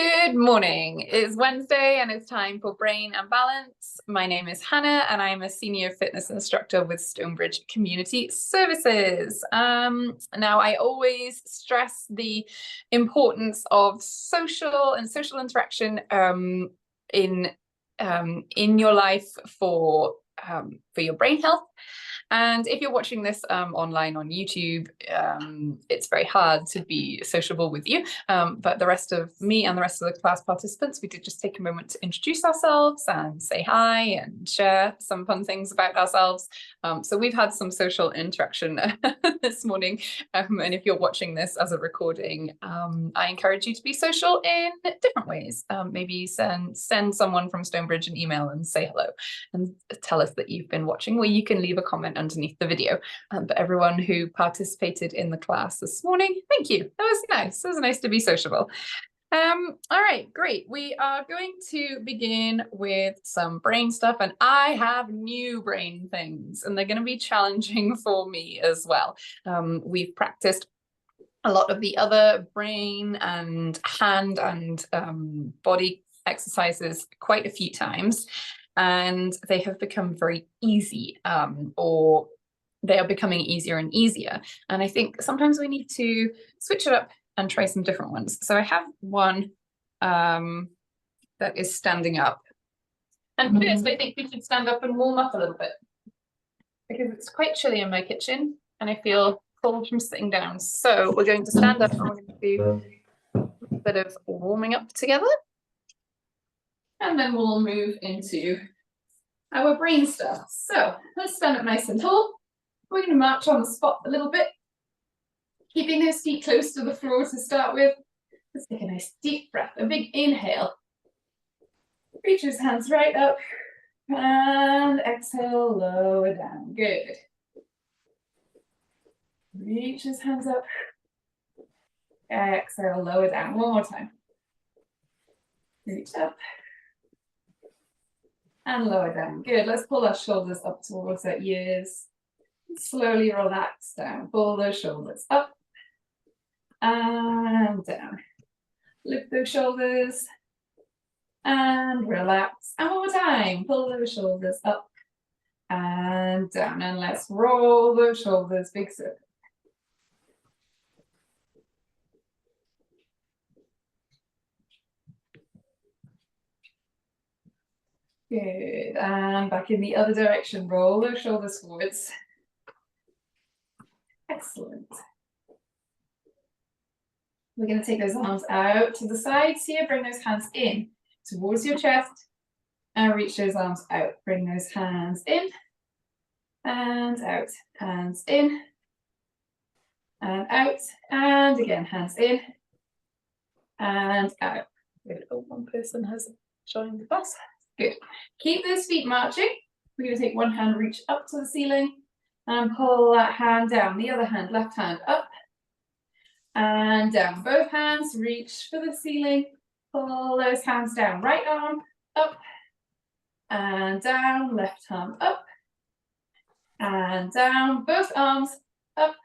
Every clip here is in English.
Good morning. It's Wednesday and it's time for Brain and Balance. My name is Hannah and I'm a senior fitness instructor with Stonebridge Community Services. Now, I always stress the importance of social interaction in your life for your brain health. And if you're watching this online on YouTube, it's very hard to be sociable with you. But the rest of me and the rest of the class participants, we did just take a moment to introduce ourselves and say hi and share some fun things about ourselves. So we've had some social interaction this morning. And if you're watching this as a recording, I encourage you to be social in different ways. Maybe send someone from Stonebridge an email and say hello and tell us that you've been watching, or you can leave a comment underneath the video. But everyone who participated in the class this morning, thank you. That was nice. It was nice to be sociable. All right, great. We are going to begin with some brain stuff, and I have new brain things, and they're going to be challenging for me as well. We've practiced a lot of the other brain and hand and body exercises quite a few times, and they have become very easy, or they are becoming easier and easier. And I think sometimes we need to switch it up and try some different ones. So I have one that is standing up. And first, I think we should stand up and warm up a little bit, because it's quite chilly in my kitchen and I feel cold from sitting down. So we're going to stand up and we're going to do a bit of warming up together. And then we'll move into our brain stuff. So let's stand up nice and tall. We're going to march on the spot a little bit, keeping those feet close to the floor to start with. Let's take a nice deep breath, a big inhale. Reach those hands right up and exhale, lower down. Good. Reach his hands up. Exhale, lower down. One more time. Reach up. And lower down. Good. Let's pull our shoulders up towards our ears. Slowly relax down. Pull those shoulders up and down. Lift those shoulders and relax. And one more time. Pull those shoulders up and down. And let's roll those shoulders. Big circle. Good, and back in the other direction, roll those shoulders forwards. Excellent. We're going to take those arms out to the sides here, bring those hands in towards your chest, and reach those arms out. Bring those hands in and out, hands in and out, and again, hands in and out. Good. Oh, one person has joined the class. Good. Keep those feet marching. We're going to take one hand, reach up to the ceiling, and pull that hand down. The other hand, left hand up and down. Both hands reach for the ceiling. Pull those hands down. Right arm up and down. Left arm up and down. Both arms up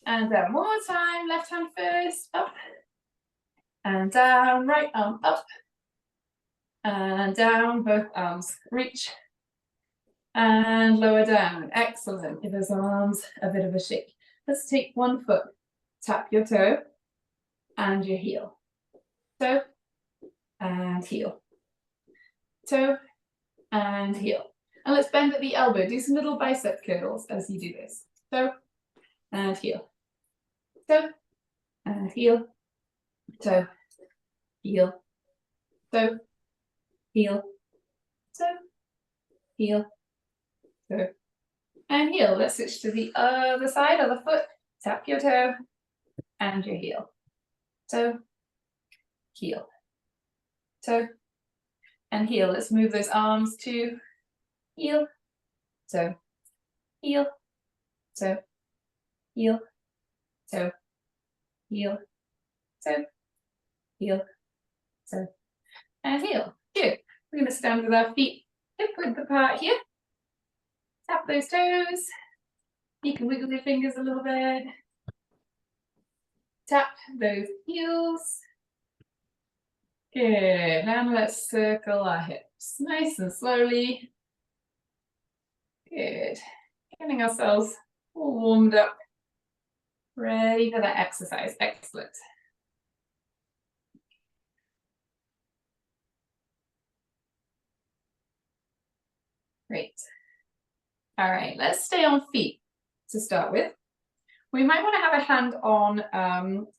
and down. One more time. Left hand first. Up and down. Right arm up and down, both arms reach and lower down. Excellent. Give those arms a bit of a shake. Let's take one foot, tap your toe and your heel. Toe and heel. Toe and heel. And let's bend at the elbow. Do some little bicep curls as you do this. Toe and heel. Toe and heel. Toe, heel, toe, heel, toe, heel, toe, and heel. Let's switch to the other side of the foot. Tap your toe and your heel. Toe, heel, toe, and heel. Let's move those arms to heel, toe, heel, toe, heel, toe, heel, toe, heel, toe, and heel. Good. We're going to stand with our feet hip width apart here. Tap those toes. You can wiggle your fingers a little bit. Tap those heels. Good, and let's circle our hips, nice and slowly. Good, getting ourselves all warmed up, ready for that exercise, excellent. Great. All right, let's stay on feet to start with. We might want to have a hand on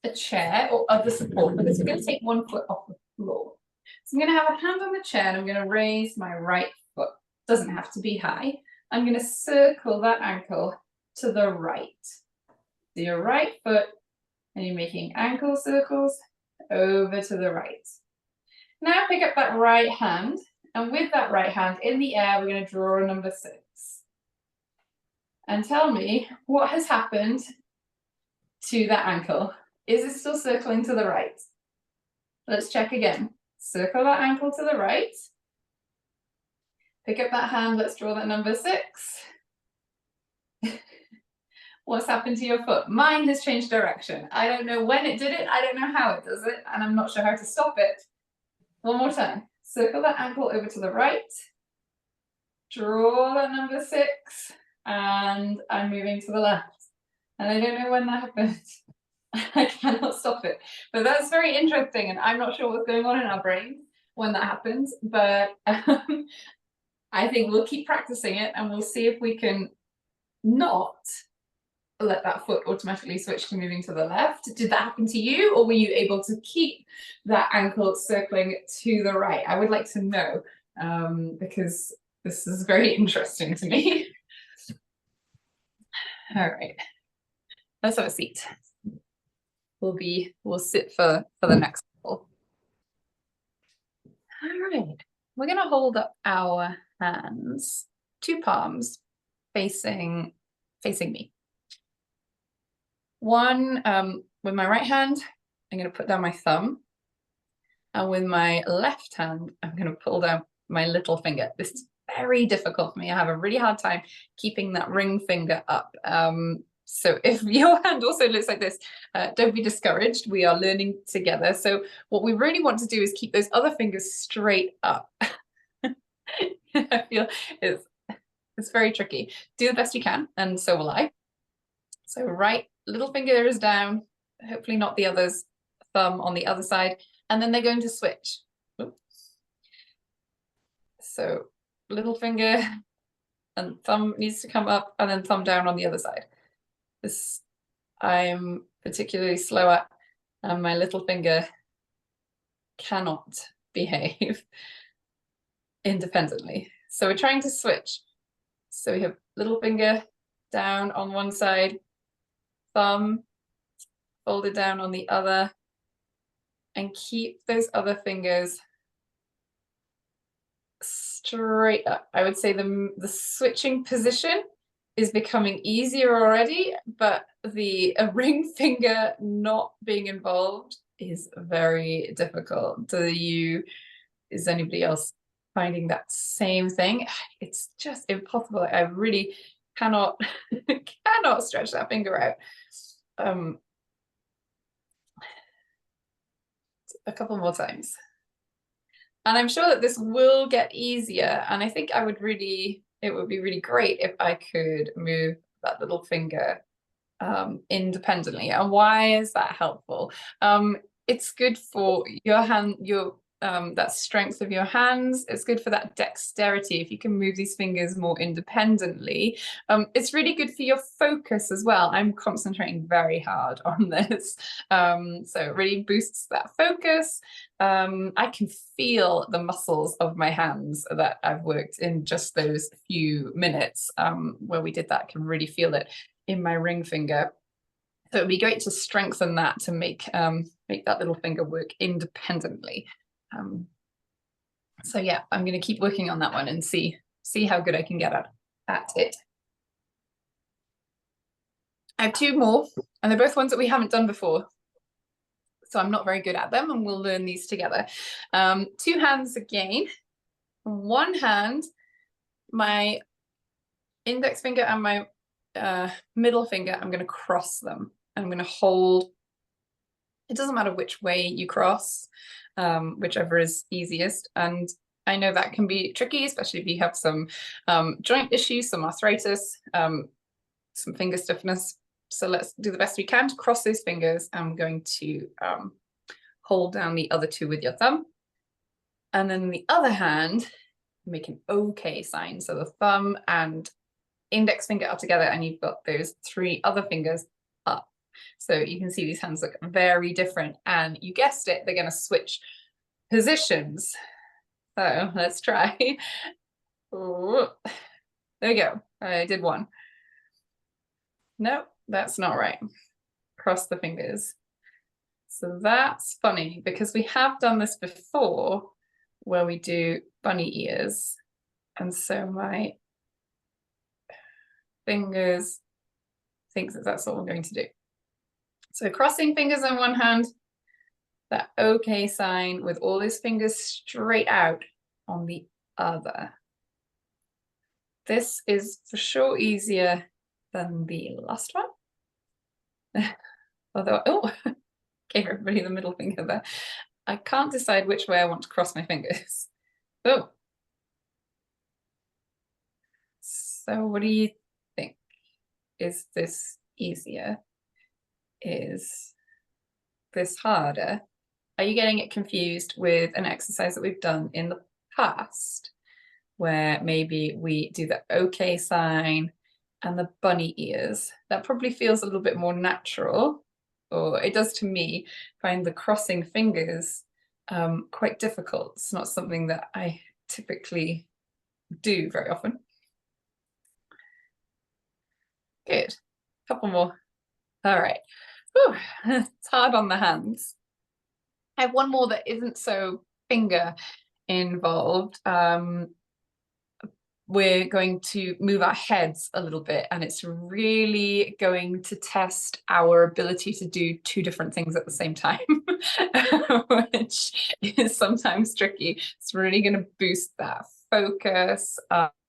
a chair or other support because we're going to take one foot off the floor. So I'm going to have a hand on the chair and I'm going to raise my right foot. Doesn't have to be high. I'm going to circle that ankle to the right. So your right foot, and you're making ankle circles over to the right. Now pick up that right hand, and with that right hand in the air, we're going to draw a number 6. And tell me what has happened to that ankle. Is it still circling to the right? Let's check again. Circle that ankle to the right. Pick up that hand, let's draw that number 6. What's happened to your foot? Mine has changed direction. I don't know when it did it, I don't know how it does it, and I'm not sure how to stop it. One more time. Circle that ankle over to the right. Draw that number 6. And I'm moving to the left. And I don't know when that happened. I cannot stop it. But that's very interesting, and I'm not sure what's going on in our brains when that happens, but I think we'll keep practicing it and we'll see if we can not let that foot automatically switch to moving to the left. Did that happen to you, or were you able to keep that ankle circling to the right? I would like to know, because this is very interesting to me. All right, let's have a seat. We'll sit for the next couple. All right, we're going to hold up our hands, 2 palms facing me. One, with my right hand, I'm going to put down my thumb, and with my left hand, I'm going to pull down my little finger. This is very difficult for me. I have a really hard time keeping that ring finger up. So if your hand also looks like this, don't be discouraged. We are learning together. So what we really want to do is keep those other fingers straight up. I feel it's very tricky. Do the best you can, and so will I. So right little finger is down, hopefully not the other's thumb on the other side, and then they're going to switch. Oops. So little finger and thumb needs to come up, and then thumb down on the other side. This I'm particularly slow at, and my little finger cannot behave independently. So we're trying to switch. So we have little finger down on one side, thumb folded down on the other, and keep those other fingers straight up. I would say the switching position is becoming easier already, but the ring finger not being involved is very difficult. Is anybody else finding that same thing? It's just impossible. I really cannot stretch that finger out. A couple more times. And I'm sure that this will get easier. And I think it would be really great if I could move that little finger independently. And why is that helpful? It's good for your hand, that strength of your hands. It's good for that dexterity. If you can move these fingers more independently, it's really good for your focus as well. I'm concentrating very hard on this. So it really boosts that focus. I can feel the muscles of my hands that I've worked in just those few minutes where we did that. I can really feel it in my ring finger. So it'd be great to strengthen that to make that little finger work independently. So yeah, I'm going to keep working on that one and see how good I can get at it. I have 2 more, and they're both ones that we haven't done before, so I'm not very good at them, and we'll learn these together. 2 hands again. One hand, my index finger and my middle finger, I'm going to cross them. I'm going to hold It doesn't matter which way you cross, whichever is easiest. And I know that can be tricky, especially if you have some joint issues, some arthritis, some finger stiffness. So let's do the best we can to cross those fingers. I'm going to hold down the other two with your thumb. And then the other hand, make an OK sign. So the thumb and index finger are together, and you've got those three other fingers up. So you can see these hands look very different, and you guessed it, they're going to switch positions. So let's try. Ooh. There we go. I did one. No, that's not right. Cross the fingers. So that's funny because we have done this before where we do bunny ears. And so my fingers thinks that that's what we're going to do. So crossing fingers on one hand, that OK sign with all those fingers straight out on the other. This is for sure easier than the last one. Although, oh, gave everybody the middle finger there. I can't decide which way I want to cross my fingers. Oh. So what do you think? Is this easier? Is this harder? Are you getting it confused with an exercise that we've done in the past, where maybe we do the OK sign and the bunny ears? That probably feels a little bit more natural, or it does to me. Find the crossing fingers quite difficult. It's not something that I typically do very often. Good. Couple more. All right. Whew. It's hard on the hands. I have one more that isn't so finger involved. We're going to move our heads a little bit, and it's really going to test our ability to do two different things at the same time, which is sometimes tricky. It's really going to boost that focus,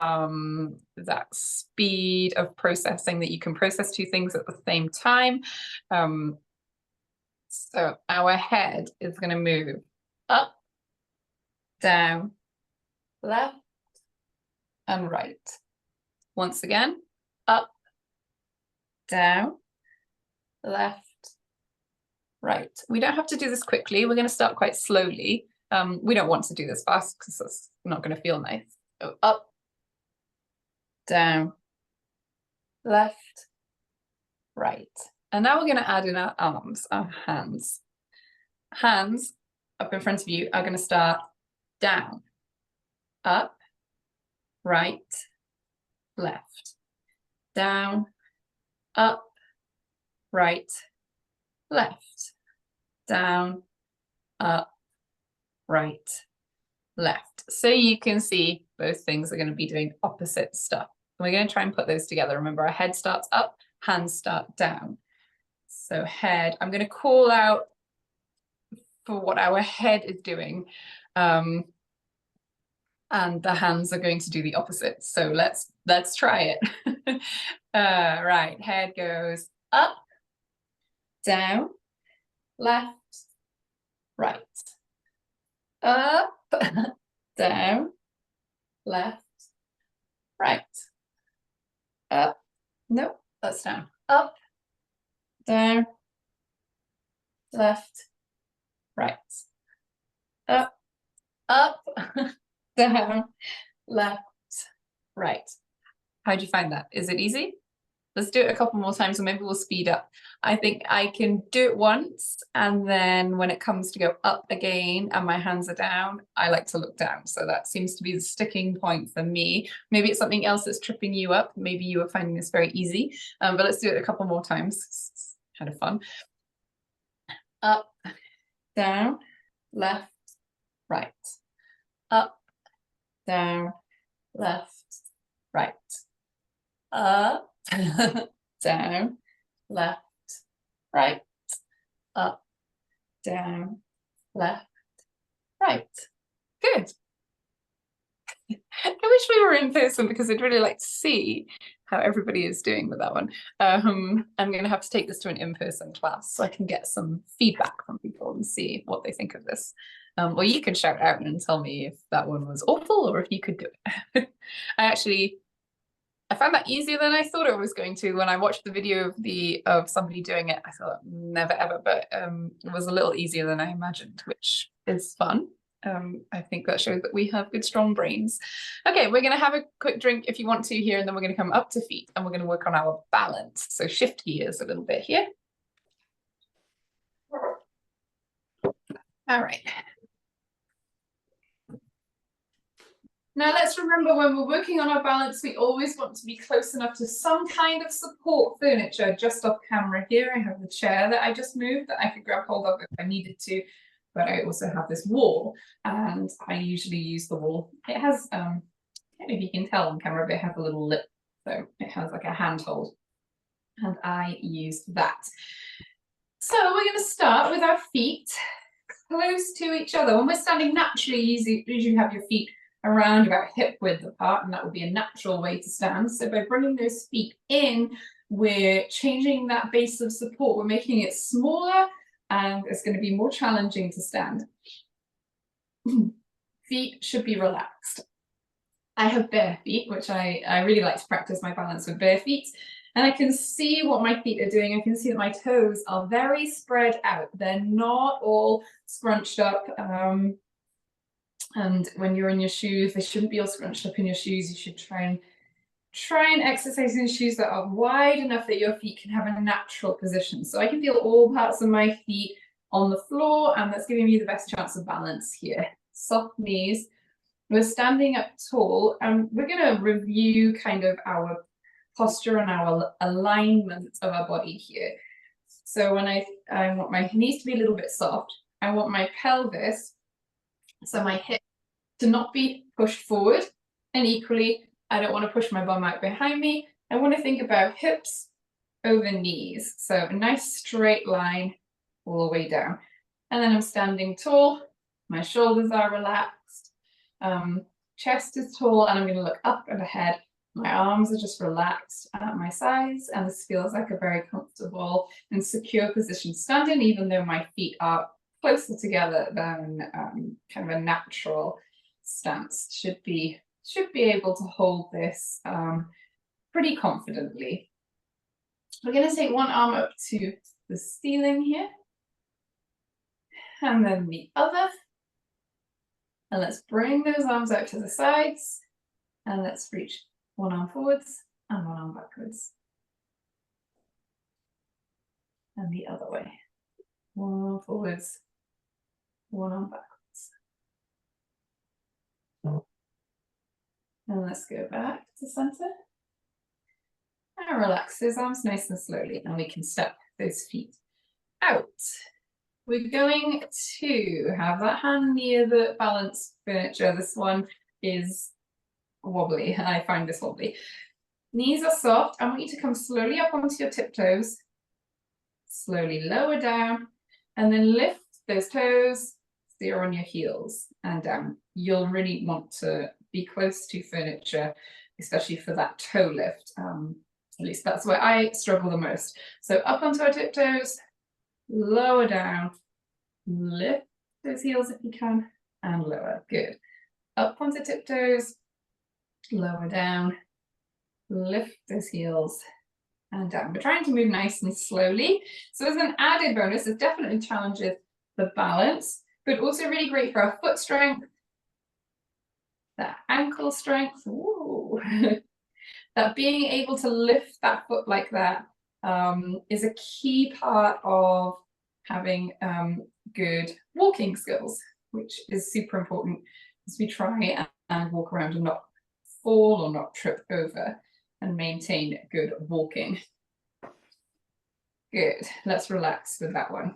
that speed of processing, that you can process two things at the same time. So our head is going to move up, down, left, and right. Once again, up, down, left, right. We don't have to do this quickly. We're going to start quite slowly. We don't want to do this fast because that's not going to feel nice. So up, down, left, right. And now we're going to add in our arms, our hands. Hands up in front of you are going to start down, up, right, left, down, up, right, left, down, up, right, left. So you can see both things are going to be doing opposite stuff. And we're going to try and put those together. Remember, our head starts up, hands start down. So head, I'm going to call out for what our head is doing. And the hands are going to do the opposite. So let's try it. Right, head goes up, down, left, right. Up, down, left, right. Up, no, that's down. Up, down, left, right. Up, down, left, right. How'd you find that? Is it easy? Let's do it a couple more times and maybe we'll speed up. I think I can do it once, and then when it comes to go up again and my hands are down, I like to look down. So that seems to be the sticking point for me. Maybe it's something else that's tripping you up. Maybe you are finding this very easy, but let's do it a couple more times. It's kind of fun. Up, down, left, right. Up, down, left, right. Up, down, left, right. Up, down, left, right. Good. I wish we were in person because I'd really like to see how everybody is doing with that one. I'm going to have to take this to an in-person class so I can get some feedback from people and see what they think of this. Or you can shout out and tell me if that one was awful or if you could do it. I found that easier than I thought it was going to. When I watched the video of somebody doing it, I thought never ever, but it was a little easier than I imagined, which is fun. I think that shows that we have good, strong brains. Okay, we're going to have a quick drink if you want to here, and then we're going to come up to feet and we're going to work on our balance. So shift gears a little bit here. All right. Now let's remember, when we're working on our balance, we always want to be close enough to some kind of support furniture. Just off camera here, I have the chair that I just moved that I could grab hold of if I needed to, but I also have this wall, and I usually use the wall. It has, I don't know if you can tell on camera, but it has a little lip, so it has like a handhold, and I use that. So we're going to start with our feet close to each other. When we're standing naturally, you usually have your feet around about hip width apart, and that would be a natural way to stand. So by bringing those feet in, we're changing that base of support. We're making it smaller, and it's going to be more challenging to stand. Feet should be relaxed. I have bare feet, which I really like to practice my balance with bare feet. And I can see what my feet are doing. I can see that my toes are very spread out. They're not all scrunched up. And when you're in your shoes, they shouldn't be all scrunched up in your shoes. You should try and exercise in shoes that are wide enough that your feet can have a natural position. So I can feel all parts of my feet on the floor, and that's giving me the best chance of balance here. Soft knees. We're standing up tall, and we're going to review kind of our posture and our alignment of our body here. So when I want my knees to be a little bit soft, I want my pelvis, so my hip, to not be pushed forward, and equally I don't want to push my bum out behind me. I want to think about hips over knees, so a nice straight line all the way down. And then I'm standing tall, my shoulders are relaxed, chest is tall, and I'm going to look up and ahead. My arms are just relaxed at my sides, and this feels like a very comfortable and secure position standing, even though my feet are closer together than kind of a natural stance. Should be able to hold this pretty confidently. We're going to take one arm up to the ceiling here, and then the other, and let's bring those arms out to the sides, and let's reach one arm forwards and one arm backwards, and the other way. One arm forwards, one arm backwards. And let's go back to center. And relax those arms nice and slowly, and we can step those feet out. We're going to have that hand near the balance furniture. This one is wobbly, and I find this wobbly. Knees are soft. I want you to come slowly up onto your tiptoes, slowly lower down, and then lift those toes so you're on your heels and down. You'll really want to be close to furniture, especially for that toe lift. At least that's where I struggle the most. So up onto our tiptoes, lower down, lift those heels if you can, and lower. Good. Up onto tiptoes, lower down, lift those heels, and down. We're trying to move nice and slowly. So as an added bonus, it definitely challenges the balance, but also really great for our foot strength, that ankle strength. Ooh. That being able to lift that foot like that is a key part of having good walking skills, which is super important as we try and walk around and not fall or not trip over and maintain good walking. Good. Let's relax with that one.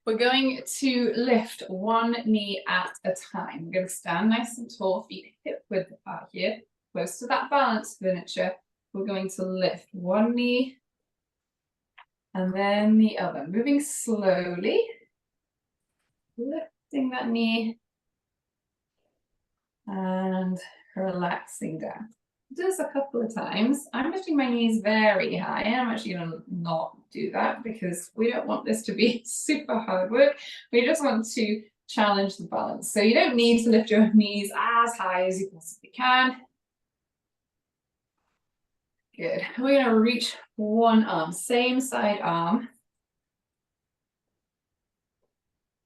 We're going to lift one knee at a time. We're going to stand nice and tall, feet hip width apart here, close to that balance furniture. We're going to lift one knee and then the other, moving slowly, lifting that knee and relaxing down. Do this a couple of times. I'm lifting my knees very high. I'm actually going to not do that because we don't want this to be super hard work. We just want to challenge the balance. So you don't need to lift your knees as high as you possibly can. Good. We're going to reach one arm, same side arm.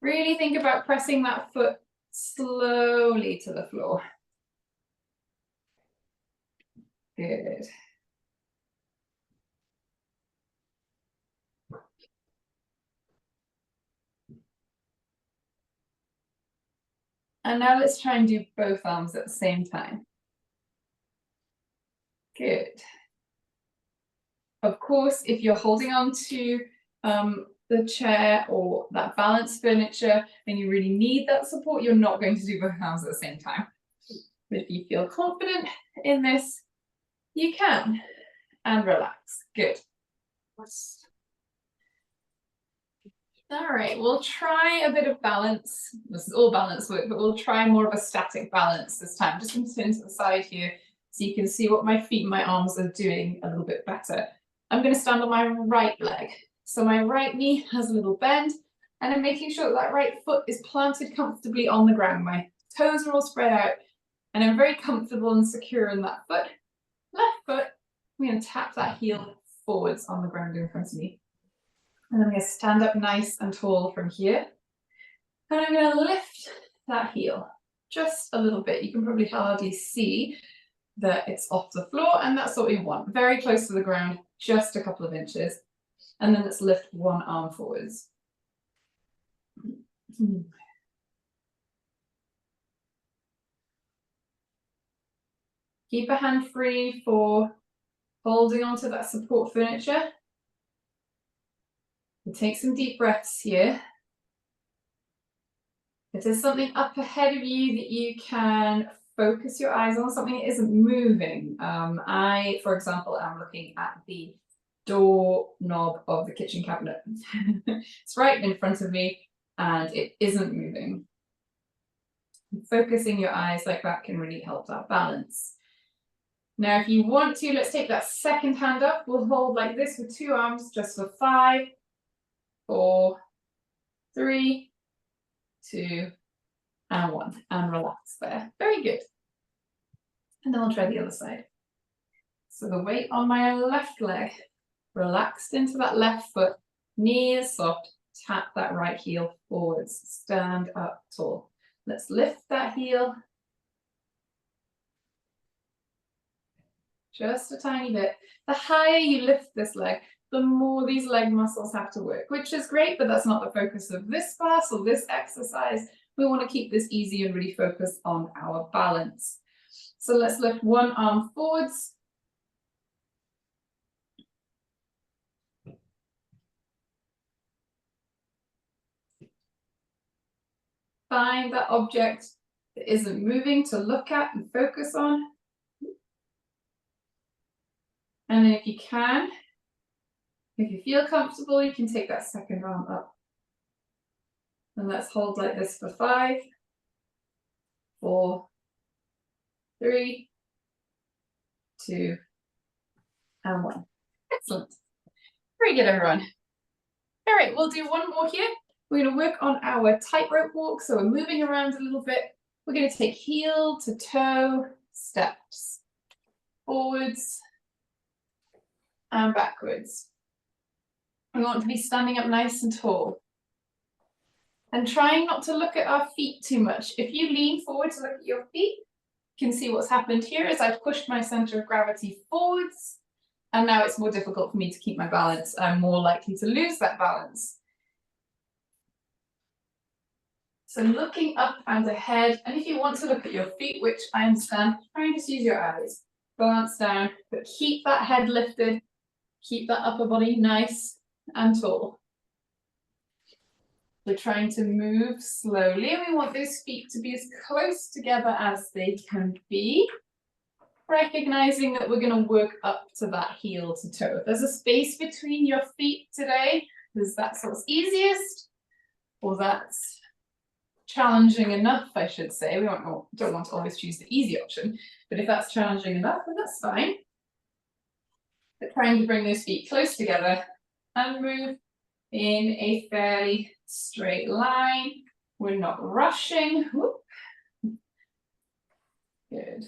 Really think about pressing that foot slowly to the floor. Good. And now let's try and do both arms at the same time. Good. Of course, if you're holding on to the chair or that balance furniture and you really need that support, you're not going to do both arms at the same time. But if you feel confident in this, you can. And relax. Good. All right, we'll try a bit of balance. This is all balance work, but we'll try more of a static balance this time. Just going to turn to the side here so you can see what my feet and my arms are doing a little bit better. I'm going to stand on my right leg. So my right knee has a little bend, and I'm making sure that right foot is planted comfortably on the ground. My toes are all spread out, and I'm very comfortable and secure in that foot. Left foot, I'm going to tap that heel forwards on the ground in front of me. And I'm going to stand up nice and tall from here. And I'm going to lift that heel just a little bit. You can probably hardly see that it's off the floor, and that's what we want. Very close to the ground, just a couple of inches. And then let's lift one arm forwards. Keep a hand free for holding onto that support furniture. And take some deep breaths here. If there's something up ahead of you that you can focus your eyes on, something that isn't moving. I, for example, am looking at the door knob of the kitchen cabinet. It's right in front of me and it isn't moving. Focusing your eyes like that can really help that balance. Now, if you want to, let's take that second hand up. We'll hold like this with two arms just for 5, 4, 3, 2, and 1. And relax there. Very good. And then we'll try the other side. So the weight on my left leg, relaxed into that left foot, knees soft, tap that right heel forwards, stand up tall. Let's lift that heel. Just a tiny bit. The higher you lift this leg, the more these leg muscles have to work, which is great, but that's not the focus of this class or this exercise. We want to keep this easy and really focus on our balance. So let's lift one arm forwards. Find that object that isn't moving to look at and focus on. And then if you can, if you feel comfortable, you can take that second arm up. And let's hold like this for 5, 4, 3, 2, and 1. Excellent. Very good, everyone. All right, we'll do one more here. We're going to work on our tightrope walk. So we're moving around a little bit. We're going to take heel to toe steps, forwards and backwards. We want to be standing up nice and tall. And trying not to look at our feet too much. If you lean forward to look at your feet, you can see what's happened here is I've pushed my center of gravity forwards. And now it's more difficult for me to keep my balance. I'm more likely to lose that balance. So looking up and ahead, and if you want to look at your feet, which I understand, try and just use your eyes. Glance down, but keep that head lifted. Keep that upper body nice and tall. We're trying to move slowly, and we want those feet to be as close together as they can be. Recognizing that we're going to work up to that heel to toe. If there's a space between your feet today, because that's what's easiest, or that's challenging enough, I should say. We don't want to always choose the easy option, but if that's challenging enough, then that's fine. But trying to bring those feet close together and move in a fairly straight line. We're not rushing. Whoop. Good.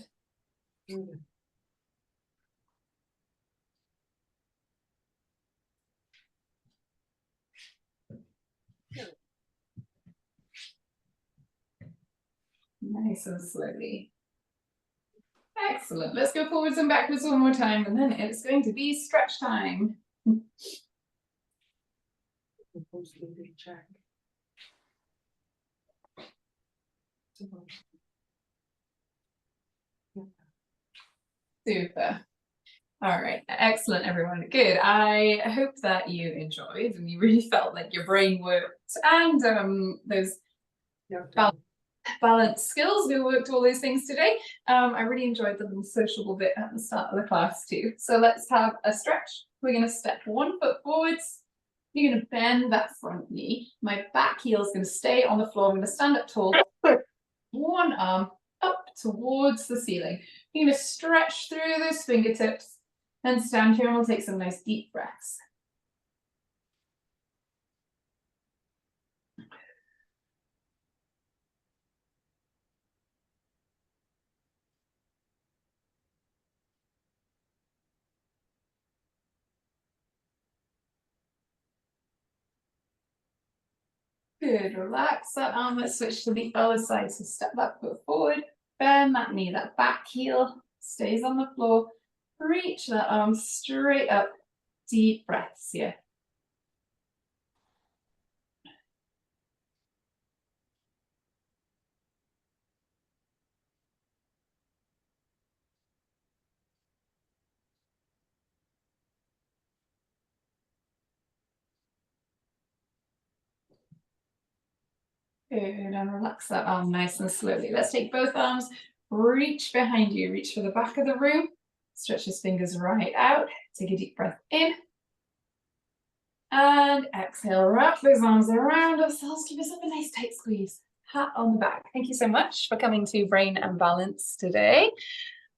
Nice and slowly. Excellent. Let's go forwards and backwards one more time, and then it's going to be stretch time. Super. All right, excellent, everyone. Good. I hope that you enjoyed and you really felt like your brain worked, and those balance skills. We worked all those things today. I really enjoyed the little sociable bit at the start of the class too. So let's have a stretch. We're going to step 1 foot forwards. You're going to bend that front knee. My back heel is going to stay on the floor. I'm going to stand up tall. One arm up towards the ceiling. You're going to stretch through those fingertips and stand here, and we'll take some nice deep breaths. Good, relax that arm. Let's switch to the other side. So step that foot forward, bend that knee, that back heel stays on the floor. Reach that arm straight up. Deep breaths here. Good, and relax that arm nice and slowly. Let's take both arms, reach behind you, reach for the back of the room, stretch his fingers right out, take a deep breath in, and exhale, wrap those arms around ourselves, give yourself a nice tight squeeze, pat on the back. Thank you so much for coming to Brain and Balance today.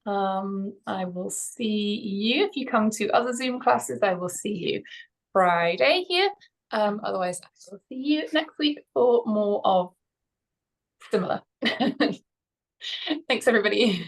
I will see you, if you come to other Zoom classes, I will see you Friday here. Otherwise, I will see you next week for more of similar. Thanks, everybody.